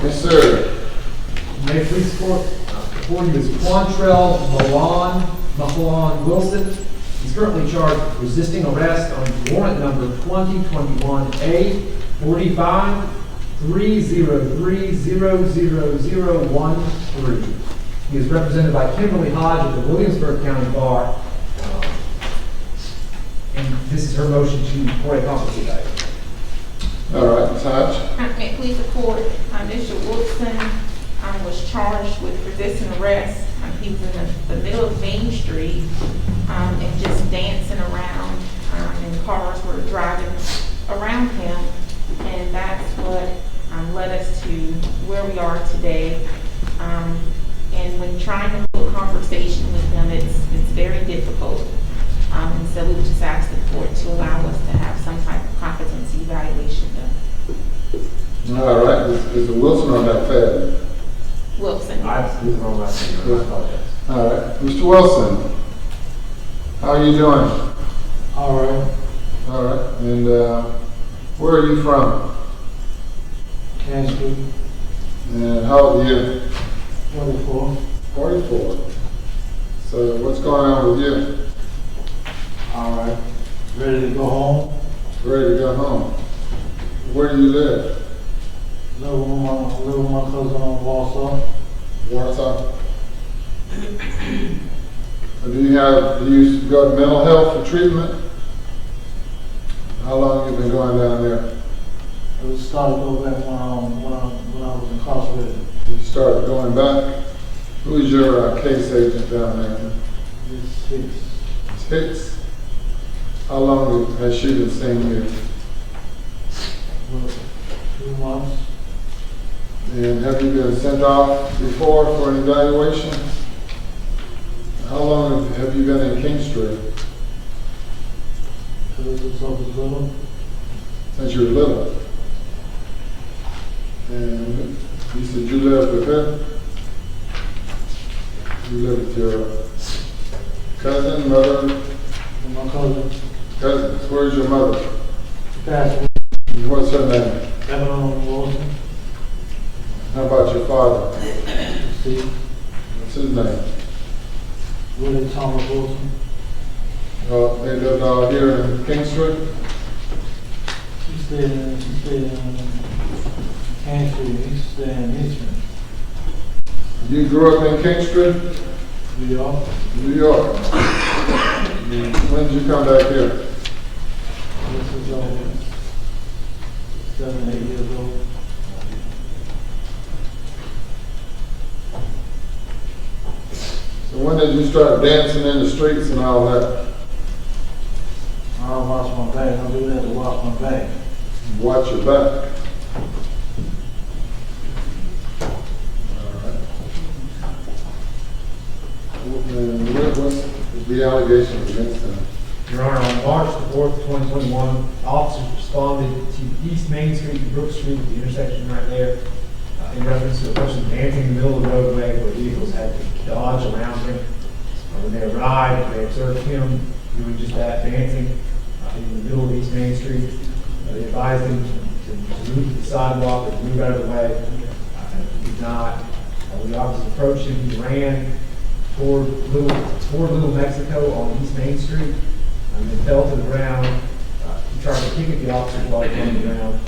Yes, sir. May I please report before you is Quantrell Mahalan Wilson. He's currently charged with resisting arrest on warrant number 2021A 45 303-00013. He is represented by Kimberly Hodge of the Williamsburg County Bar. And this is her motion for a competency evaluation. All right, Ms. Hodge. May it please the court, Mr. Wilson was charged with resisting arrest. He was in the middle of Main Street and just dancing around, and cars were driving around him, and that's what led us to where we are today. And when trying to hold a conversation with him, it's very difficult. And so we would just ask the court to allow us to have some type of competency evaluation done. All right, is the Wilson on that pad? Wilson. I have the wrong last name. I apologize. All right, Mr. Wilson, how are you doing? All right. All right, and where are you from? Cancer. And how old are you? 44. 44. So what's going on with you? All right. Ready to go home? Ready to go home. Where do you live? Live with my cousin on Warsaw. Warsaw. Do you go to mental health for treatment? How long have you been going down there? It started over back when I was incarcerated. You started going back? Who's your case agent down there? It's 6. It's Hicks. How long has she been seeing you? 2 months. And have you been sent off before for an evaluation? How long have you been in King Street? Since I was little. Since you were little. And you said you lived with her? You lived with your cousin, mother? With my cousin. Cousins. Where's your mother? She passed away. And what's her name? Evan Wilson. How about your father? See. What's his name? Willie Thomas Wilson. They lived all here in King Street? She stayed in Cancer. He stayed in Richmond. You grew up in King Street? New York. New York. When did you come back here? This is 7, 8 years old. So when did you start dancing in the streets and all that? I don't wash my back. I do that to wash my back. Watch your back. All right. And what's the allegations against them? Your Honor, on March the 4th, 2021, officers responded to East Main Street and Brook Street, the intersection right there, in reference to a person dancing in the middle of the roadway where vehicles had to dodge around him. When they arrived, they observed him doing just that, dancing in the middle of East Main Street. They advised him to move to the sidewalk or to move out of the way. He did not. When the officers approached him, he ran toward Little Mexico on East Main Street and then fell to the ground. He tried to kick at the officers while he was on the ground.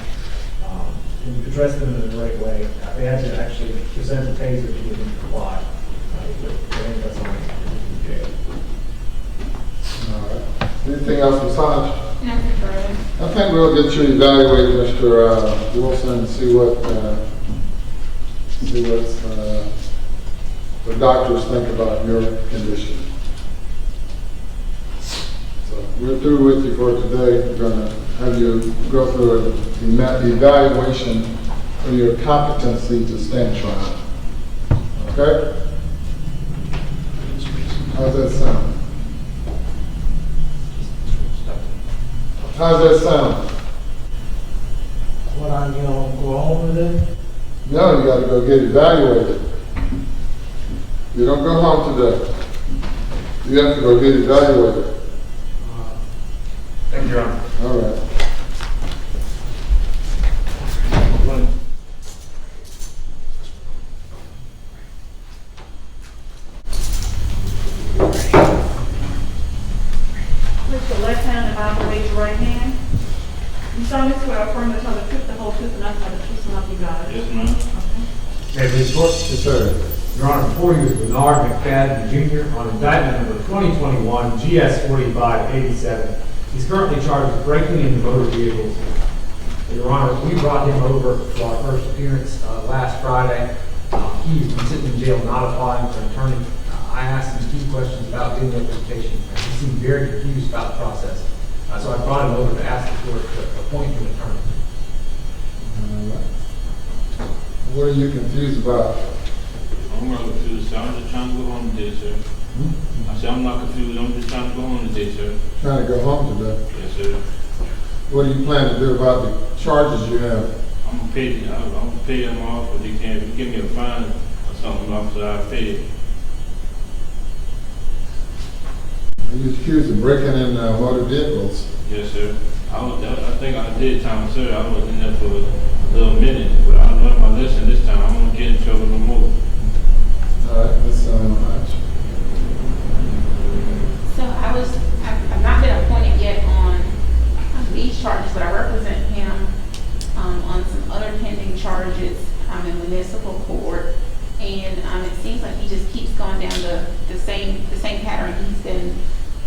And addressed them in the right way. They had to actually present the taser to get him to comply. That's all. All right. Anything else, Ms. Hodge? Nothing further. I think we'll get you evaluated, Mr. Wilson, and see what the doctors think about your condition. So we're through with you for today. We're going to have you go through an evaluation for your competency to stand trial. Okay? How's that sound? How's that sound? What, I'm going to go home today? No, you got to go get evaluated. You don't go home today. You have to go get evaluated. Thank you, Your Honor. All right. Yes, ma'am. May I please report? Yes, sir. Your Honor, before you is Bernard McFadden Jr. on indictment number 2021 GS 4587. He's currently charged with breaking into motor vehicles. Your Honor, we brought him over to our first appearance last Friday. He's been sitting in jail not applying for an attorney. I asked him a few questions about getting representation, and he seemed very confused about the process. So I brought him over to ask the court to appoint an attorney. What are you confused about? I'm not confused, sir. I'm just trying to go home today, sir. I said, I'm not confused. I'm just trying to go home today, sir. Trying to go home today. Yes, sir. What do you plan to do about the charges you have? I'm gonna pay them off, but they can't give me a fine or something, officer. I'll pay it. Are you accused of breaking in motor vehicles? Yes, sir. I think I did time, sir. I was in there for a little minute, but I learned my lesson this time. I won't get in trouble no more. All right, that's much. So I've not been appointed yet on these charges, but I represent him on some other pending charges in municipal court. And it seems like he just keeps going down the same pattern he's been.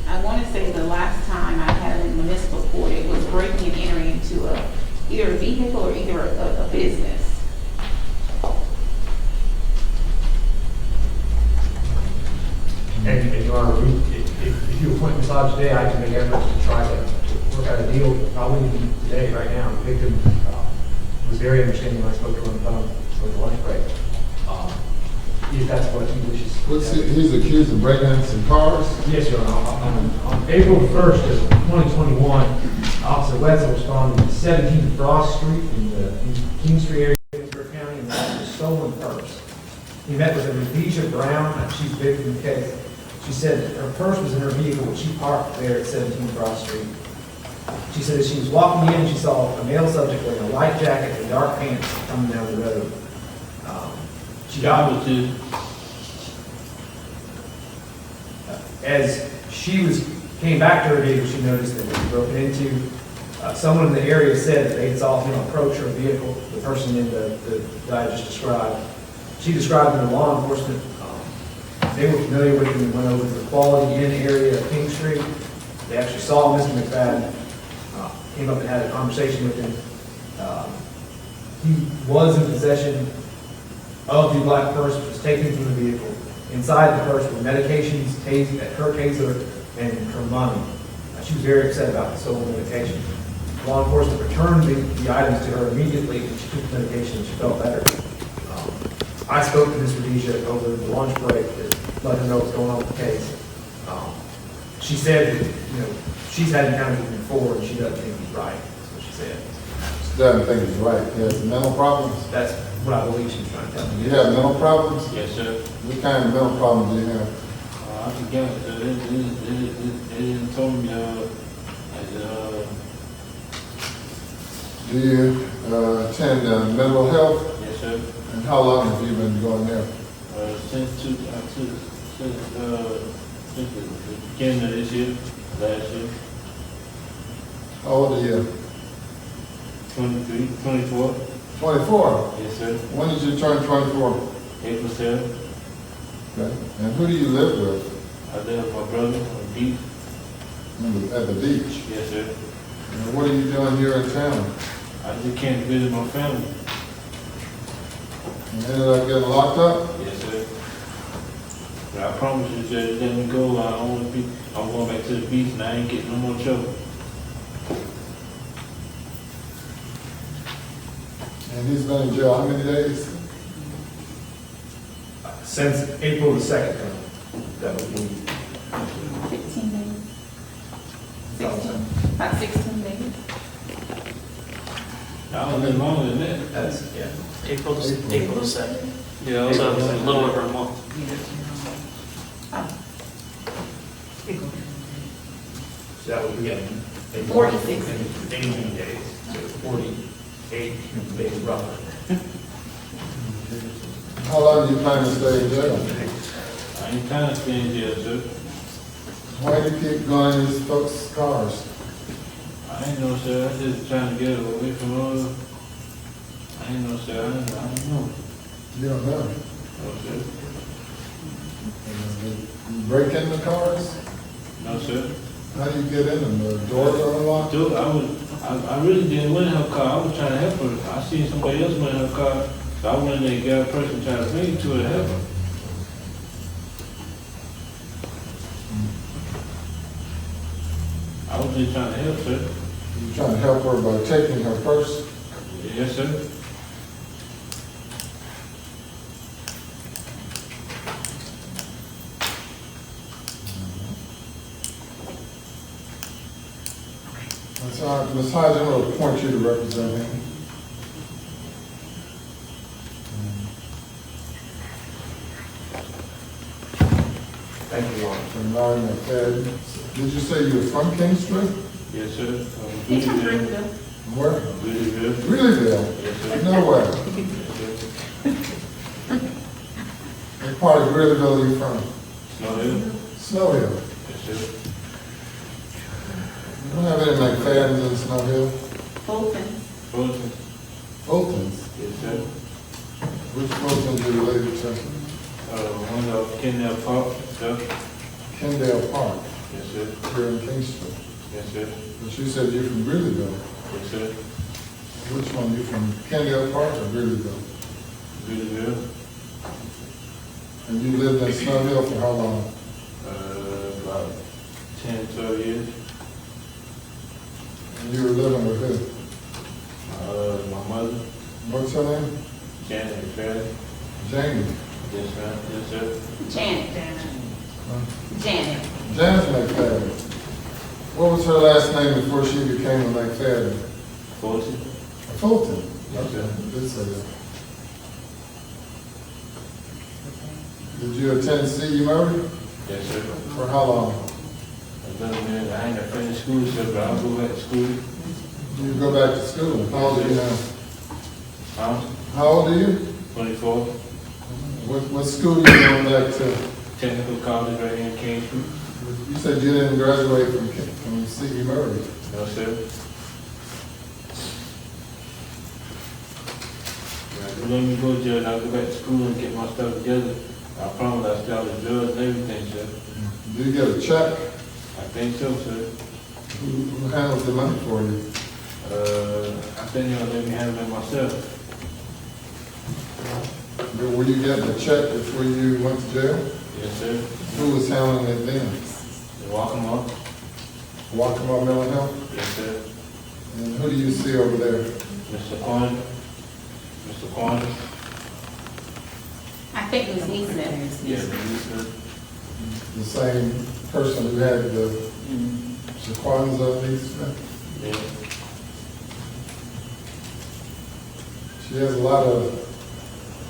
I want to say the last time I had him in municipal court, it was breaking and entering into either a vehicle or either a business. And Your Honor, if you appoint Ms. Hodge today, I can make efforts to try to work out a deal, probably even today, right now. The victim was very understanding when I spoke to her on the phone for the lunch break. If that's what he wishes. He's accused of breaking in some cars? Yes, Your Honor. On April 1st of 2021, Officer Wetzel responded to 17 Frost Street in King Street area of Williamsburg County and lost a stolen purse. He met with a Radisha Brown, and she's victim in the case. She said her purse was in her vehicle when she parked there at 17 Frost Street. She said as she was walking in, she saw a male subject wearing a light jacket and dark pants coming down the road. She got as she came back to her vehicle, she noticed that it was broken into. Someone in the area said that they saw him approach her vehicle, the person in the that I just described. She described him to law enforcement. They were familiar with him and went over to the Quality Inn area of King Street. They actually saw Mr. McFadden, came up and had a conversation with him. He was in possession of the black purse, which was taken from the vehicle. Inside the purse were medications, her taser, and her money. She was very upset about the stolen medication. Law enforcement returned the items to her immediately, and she took the medication and she felt better. I spoke to Ms. Radisha over the lunch break to let her know what's going on with the case. She said that, she's had encounters with him before and she doesn't think he's right. That's what she said. She doesn't think he's right. He has mental problems? That's what I believe she was trying to tell me. You have mental problems? Yes, sir. What kind of mental problems do you have? I forgot. They didn't tell me. Do you attend mental health? Yes, sir. And how long have you been going there? Since the beginning of this year, last year, How old are you? 23, 24. 24. Yes, sir. When did you turn 24? April 7th. Okay. And who do you live with? I live with my brother on the beach. At the beach. Yes, sir. And what are you doing here in town? I just came to visit my family. You ended up getting locked up? Yes, sir. But I promise you, sir, let me go. I'm going back to the beach and I ain't getting no more trouble. And he's been in jail how many days? Since April the 2nd, that would be 15 days. 16, about 16 days. I don't been longer than that. that's, yeah. April the 2nd. Yeah, it was a little over a month. Oh, So that would be a 46. 18 days, so 48 days roughly. How long do you plan to stay in jail? I ain't trying to stay in jail, sir. Why do you keep going in these folks' cars? I ain't know, sir. I'm just trying to get away from all. I ain't no sir, I don't know. You don't know. No sir. You break in the cars? No sir. How do you get in them? The doors are unlocked? Dude, I really didn't win her car. I was trying to help her. I seen somebody else win her car, so I went in there and got a person trying to bring it to her to help her. I was just trying to help, sir. You trying to help her by taking her purse? Yes, sir. That's all right. Ms. Hodge, I'm going to appoint you to represent him. Thank you, Lord. And Larry McFadden. Did you say you were from King Street? Yes, sir. He's from Louisville. Greenville. Where? Louisville. Greeleyville? Yes, sir. No way. Yes, sir. What part of Greeleyville are you from? Snow Hill. Snow Hill. Yes, sir. You don't have any McFaddens in Snow Hill? Fulton. Fulton. Fultons? Yes, sir. Which Fultons are you related to? One of Kendall Park, sir. Kendale Park, Yes, sir. here in Kingston. Yes, sir. But you said you're from Greeleyville. Yes, sir. Which one? You from Kendale Park or Greeleyville? Louisville. And you lived in Snow Hill for how long? About 10, 12 years. And you were living with who? My mother, What's her name? Janet McFadden. Jamie. Yes, ma'am. Yes, sir. Janet. Janet. Janice McFadden. What was her last name before she became a McFadden? Fulton. Fulton. Yes, sir. Did say that. Did you attend C.E. Murray? Yes, sir. For how long? I've done a minute. I ain't got finished school, sir, but I'll go back to school. You go back to school. How old are you now? Huh? How old are you? 24. What school are you going back to? Technical college right here in King Street. You said you didn't graduate from C.E. Murray. No, sir. Right, let me go, Judge. I'll go back to school and get my stuff together. I promise I'll start with drugs and everything, sir. Do you get a check? I think so, sir. Who handles the money for you? I think you'll let me handle it myself. Were you getting a check before you went to jail? Yes, sir. Who was handling it then? Walk them up. Waccamaw Mental Health? Yes, sir. And who do you see over there? Mr. Corn. Mr. Corn. I think it was Neesmith. Yes, sir. The same person who had the Shaquanza Neesmith? Yeah. She has a lot of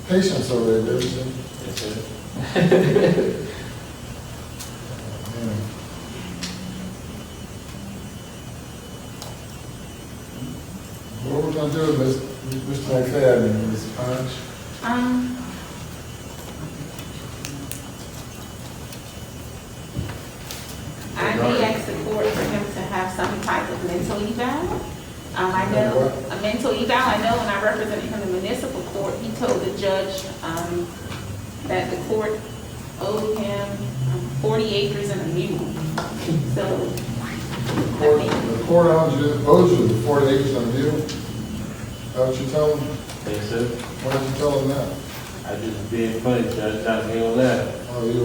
patience over there, doesn't she? Yes, sir. Yeah. What we're gonna do with Mr. McFadden, Ms. Punch? I may ask the court for him to have some type of mental eval. I know, a mental eval, I know when I represented him in municipal court, he told the judge that the court owed him 40 acres and a mule. So, The court owes you the 40 acres and a mule? Is that what you told him? Yes, sir. Why did you tell him that? I just being funny, Judge. I hear all that. Oh, you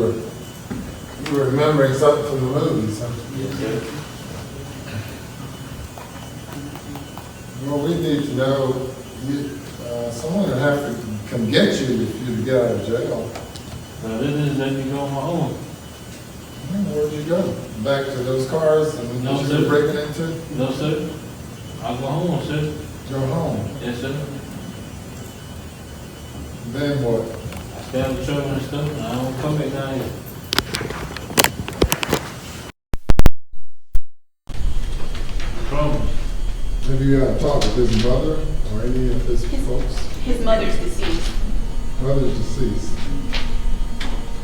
were remembering something from the movies, huh? Yes, sir. Well, we need to know, someone will have to come get you if you get out of jail. Now, this is let me go on my own. Where'd you go? Back to those cars and No, that you sir. were breaking into? No, sir. I'll go home, sir. Go home. Yes, sir. Then what? I stay out of trouble and stuff, and I don't come back down here. I promise. Have you talked with his mother or any of his folks? his mother's deceased, Mother's deceased.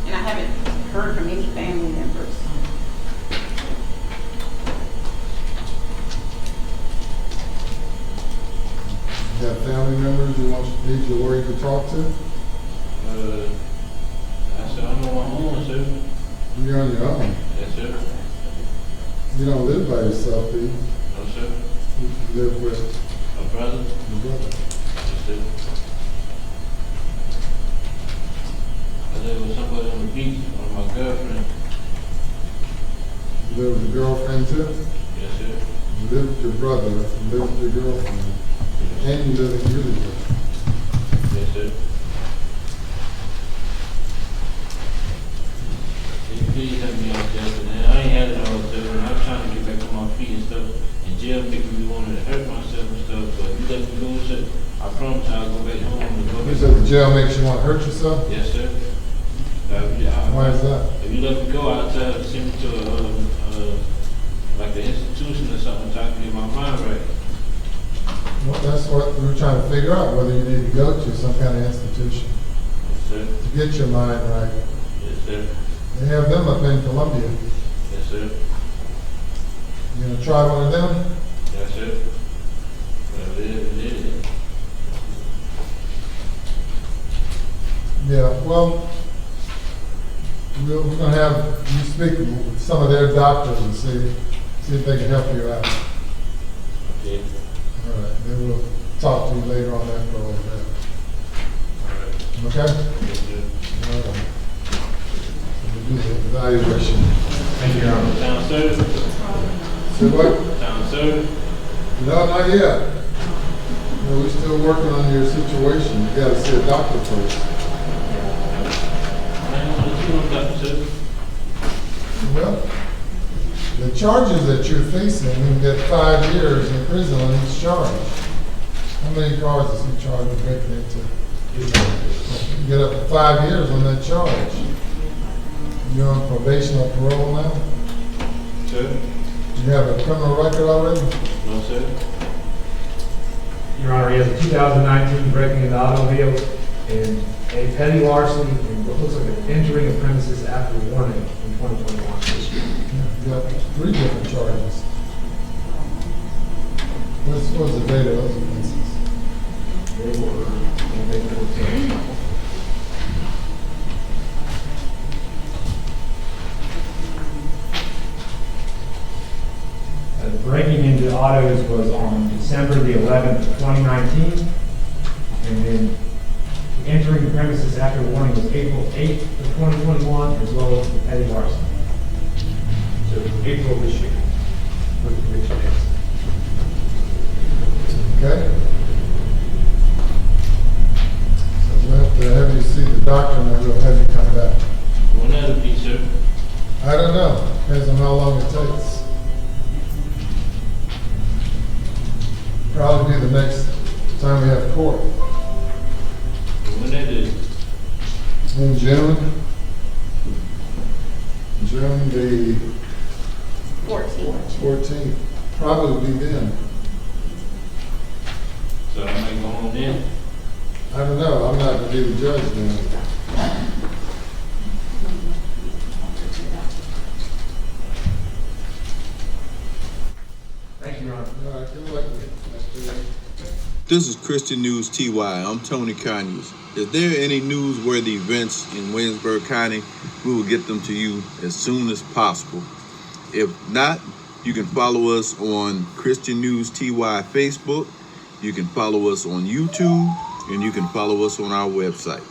and I haven't heard from any family members. You have family members you need you worried to talk to? I said, I'm on my own, sir. You're on your own. Yes, sir. You don't live by yourself, do you? No, sir. You live with My brother? your brother. Yes, sir. I live with somebody on the beach, one of my girlfriend. You live with your girlfriend too? Yes, sir. You live with your brother, you live with your girlfriend, and you live in Williamsburg. Yes, sir. Please help me out there, man. I ain't had it all day, and I'm trying to get back on my feet and stuff. And jail making me want to hurt myself and stuff, but you let me go, sir. I promise I'll go back home and go You back. said the jail makes you want to hurt yourself? Yes, sir. Why is that? If you let me go, I'll tell to send me to like an institution or something so I can get my mind right. Well, that's what we're trying to figure out, whether you need to go to some kind of institution Yes, sir. to get your mind right. Yes, sir. They have them up in Columbia. Yes, sir. You gonna try one of them? Yes, sir. Well, it is. Yeah, well, we're gonna have you speak with some of their doctors and see if they can help you out. Okay. All right, they will talk to you later on after all that. All right. Okay? Yes, sir. All right. We'll do the evaluation. Thank you, Your Honor. Sound sir? See what? Sound sir? No, not yet. No, we're still working on your situation. You gotta see a doctor first. I ain't want to see no doctor, sir. Well, the charges that you're facing, you get 5 years in prison on each charge. How many cars is he charged with breaking into? You get up to 5 years on that charge. You're on probation or parole now? Sir? You have a criminal record already? No, sir. Your Honor, he has a 2019 breaking into automobiles and a petty larceny and what looks like an entering a premises after warning in 2021 this year. You got 3 different charges. What's the date of those offenses? They were in May 14th. The breaking into autos was on December the 11th of 2019, and then entering the premises after warning was April 8th of 2021, as well as the petty larceny. So April of this year, with conviction dates. Okay? So we'll have to have you see the doctor and then we'll have you come back. When that'll be, sir? I don't know. Depends on how long it takes. Probably be the next time we have court. When that is? In June the 14th. Probably be then. So I might go home then? I don't know. I'm not going to be the judge then. Thank you, Your Honor. All right, good luck with it. This is Christian News TY. I'm Tony Conyers. If there are any newsworthy events in Williamsburg County, we will get them to you as soon as possible. If not, you can follow us on Christian News TY Facebook, you can follow us on YouTube, and you can follow us on our website.